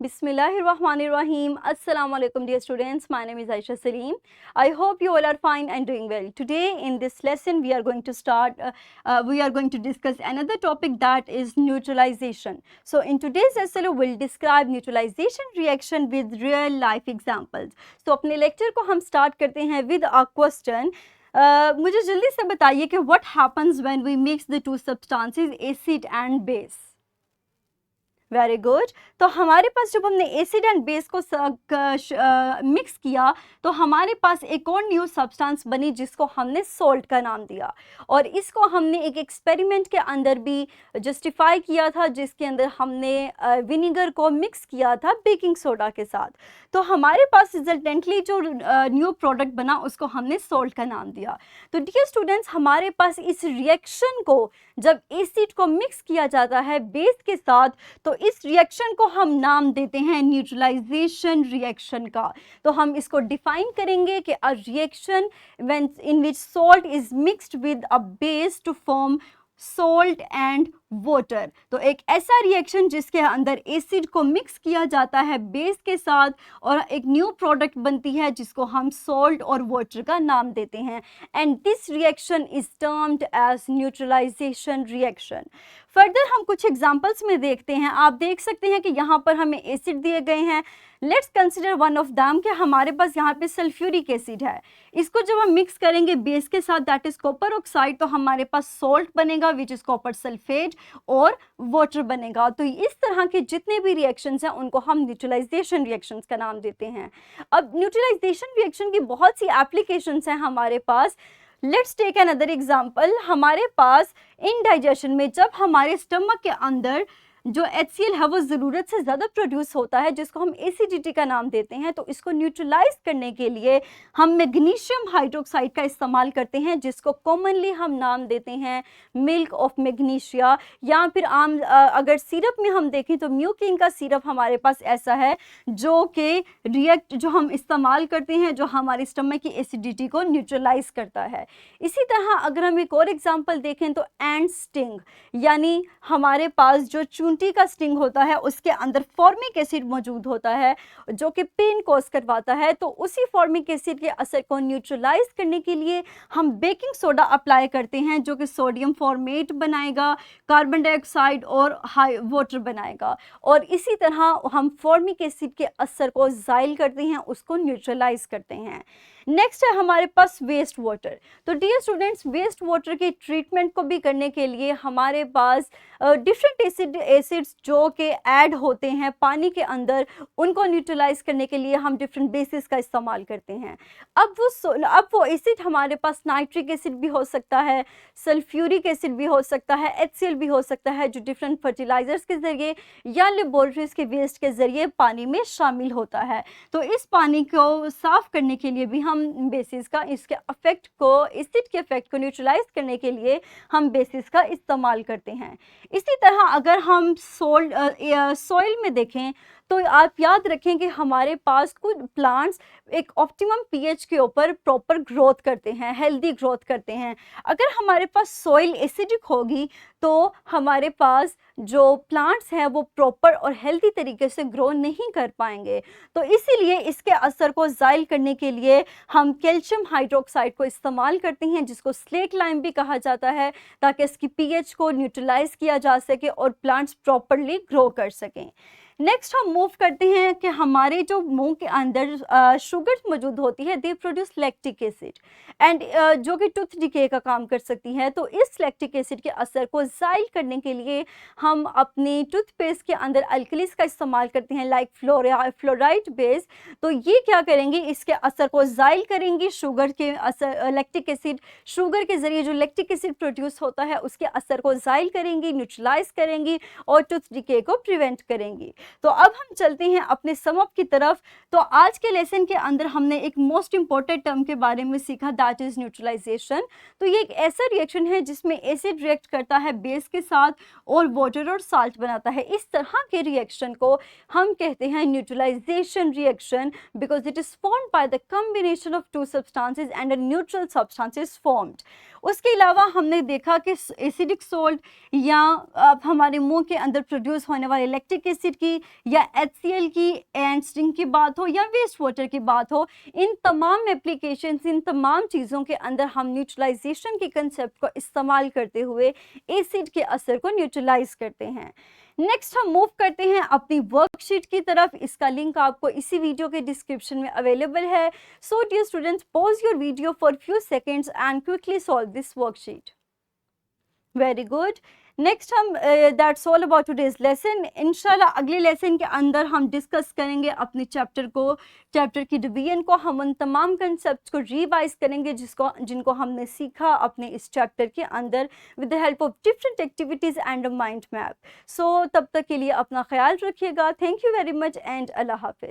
Bismillahirrahmanirrahim. Assalamu alaikum dear students. My name is Aisha Salim. I hope you all are fine and doing well. Today in this lesson we are going to discuss another topic, that is neutralization. So in today's SLO we'll describe neutralization reaction with real life examples. So अपने lecture को हम start करते हैं with a question. मुझे जल्दी से बताइए कि what happens when we mix the two substances acid and base. Very good. तो हमारे पास जब हमने एसिड एंड बेस को मिक्स किया तो हमारे पास एक और न्यू सब्सटेंस बनी जिसको हमने सोल्ट का नाम दिया, और इसको हमने एक एक्सपेरिमेंट के अंदर भी जस्टिफाई किया था, जिसके अंदर हमने विनेगर को मिक्स किया था बेकिंग सोडा के साथ. तो हमारे पास रिजल्टेंटली जो न्यू प्रोडक्ट बना उसको हमने सोल्ट का नाम दिया. तो डियर स्टूडेंट्स, हमारे पास इस रिएक्शन को जब एसिड को मिक्स किया जाता है बेस के साथ तो इस रिएक्शन को हम नाम देते हैं न्यूट्रलाइजेशन रिएक्शन का. तो हम इसको डिफाइन करेंगे कि a reaction when in which salt is mixed with a base to form salt and water. तो एक ऐसा रिएक्शन जिसके अंदर एसिड को मिक्स किया जाता है बेस के साथ और एक न्यू प्रोडक्ट बनती है जिसको हम सोल्ट और वाटर का नाम देते हैं, and this reaction is termed as neutralization reaction. Further हम कुछ एग्जांपल्स में देखते हैं. आप देख सकते हैं कि यहाँ पर हमें एसिड दिए गए हैं. Let's consider one of them कि हमारे पास यहाँ पे सल्फ्यूरिक एसिड है. इसको जब हम मिक्स करेंगे बेस के साथ, दैट इज कॉपर ऑक्साइड, तो हमारे पास सोल्ट बनेगा विच इज कॉपर सल्फेट और वाटर बनेगा. तो इस तरह के जितने भी रिएक्शंस हैं उनको हम न्यूट्रलाइजेशन रिएक्शंस का नाम देते हैं. अब न्यूट्रलाइजेशन रिएक्शन की बहुत सी एप्लीकेशंस हैं हमारे पास. Let's take another example. हमारे पास इनडाइजेशन में जब हमारे स्टमक के अंदर जो HCl है वो ज़रूरत से ज़्यादा प्रोड्यूस होता है जिसको हम एसिडिटी का नाम देते हैं, तो इसको न्यूट्रलाइज करने के लिए हम मैग्नीशियम हाइड्रोक्साइड का इस्तेमाल करते हैं जिसको कॉमनली हम नाम देते हैं मिल्क ऑफ मैग्नीशिया, या फिर आम अगर सिरप में हम देखें तो म्यूकिन का सिरप हमारे पास ऐसा है जो हम इस्तेमाल करते हैं जो हमारी स्टमक की एसिडिटी को न्यूट्रलाइज करता है. इसी तरह अगर हम एक और एग्जाम्पल देखें तो एंड स्टिंग, यानी हमारे पास जो चूंटी का स्टिंग होता है उसके अंदर फॉर्मिक एसिड मौजूद होता है जो कि पेन कॉज करवाता है. तो उसी फॉर्मिक एसिड के असर को न्यूट्रलाइज करने के लिए हम बेकिंग सोडा अप्लाई करते हैं जो कि सोडियम फॉर्मेट बनाएगा, कार्बन डाइऑक्साइड और हाई वाटर बनाएगा, और इसी तरह हम फॉर्मिक एसिड के असर को ज़ाइल करते हैं, उसको न्यूट्रलाइज करते हैं. नेक्स्ट है हमारे पास वेस्ट वाटर. तो डियर स्टूडेंट्स, वेस्ट वाटर की ट्रीटमेंट को भी करने के लिए हमारे पास डिफरेंट एसिड्स जो कि ऐड होते हैं पानी के अंदर, उनको न्यूट्रलाइज करने के लिए हम डिफरेंट बेसिस का इस्तेमाल करते हैं. अब वो एसिड हमारे पास नाइट्रिक एसिड भी हो सकता है, सल्फ्यूरिक एसिड भी हो सकता है, HCl भी हो सकता है, जो डिफरेंट फर्टिलाइजर्स के ज़रिए या लेबोरेटरीज के वेस्ट के ज़रिए पानी में शामिल होता है. तो इस पानी को साफ़ करने के लिए भी हम बेसिस का इसके इफेक्ट को एसिड के इफेक्ट को न्यूट्रलाइज करने के लिए हम बेसिस का इस्तेमाल करते हैं. इसी तरह अगर हम सॉइल में देखें तो आप याद रखें कि हमारे पास कुछ प्लांट्स एक ऑप्टिमम पीएच के ऊपर प्रॉपर ग्रोथ करते हैं, हेल्दी ग्रोथ करते हैं. अगर हमारे पास सॉइल एसिडिक होगी तो हमारे पास जो प्लांट्स हैं वो प्रॉपर और हेल्दी तरीके से ग्रो नहीं कर पाएंगे. तो इसीलिए इसके असर को ज़ाइल करने के लिए हम कैल्शियम हाइड्रोक्साइड को इस्तेमाल करते हैं जिसको स्लेट लाइम भी कहा जाता है, ताकि इसकी पीएच को न्यूट्रलाइज किया जा सके और प्लांट्स प्रॉपरली ग्रो कर सकें. नेक्स्ट हम मूव करते हैं कि हमारे जो मुंह के अंदर शुगर मौजूद होती है, they produce lactic acid, and जो कि टूथ डिके का काम कर सकती है. तो इस लैक्टिक एसिड के असर को ज़ाइल करने के लिए हम अपनी टूथपेस्ट के अंदर अल्कलीज का इस्तेमाल करते हैं लाइक फ्लोराइड बेस. तो ये क्या करेंगे, इसके असर को ज़ाइल करेंगी. शुगर के असर लैक्टिक एसिड शुगर के ज़रिए जो लैक्टिक एसिड प्रोड्यूस होता है उसके असर को ज़ाइल करेंगी, न्यूट्रलाइज करेंगी और टूथ डिके को प्रिवेंट करेंगी. तो अब हम चलते हैं अपने सम अप की तरफ. तो आज के लेसन के अंदर हमने एक मोस्ट इंपॉर्टेंट टर्म के बारे में सीखा, दैट इज न्यूट्रलाइजेशन. तो ये एक ऐसा रिएक्शन है जिसमें एसिड रिएक्ट करता है बेस के साथ और वाटर और साल्ट बनाता है. इस तरह के रिएक्शन को हम कहते हैं neutralization reaction because it is formed by the combination of two substances and a neutral substance is formed. उसके अलावा हमने देखा कि एसिडिक सोल्ट या हमारे मुंह के अंदर प्रोड्यूस होने वाले लैक्टिक एसिड की या HCl की एंड स्टिंग की बात हो या वेस्ट वाटर की बात हो, इन तमाम एप्लीकेशंस, इन तमाम चीज़ों के अंदर हम न्यूट्रलाइजेशन के कंसेप्ट को इस्तेमाल करते हुए एसिड के असर को न्यूट्रलाइज करते हैं। नेक्स्ट हम मूव करते हैं अपनी वर्कशीट की तरफ। इसका लिंक आपको इसी वीडियो के डिस्क्रिप्शन में अवेलेबल है। So dear students, pause your video for few seconds and quickly solve this worksheet. Very good. Next हम that's all about today's lesson. इंशाल्लाह अगले लेसन के अंदर हम डिस्कस करेंगे अपने चैप्टर की डिवीजन को। हम उन तमाम कंसेप्ट को रिवाइज करेंगे जिनको हमने सीखा अपने इस चैप्टर के अंदर with the help of different activities and a mind map. So तब तक के लिए अपना ख्याल रखिएगा। Thank you very much and अल्लाह हाफिज़।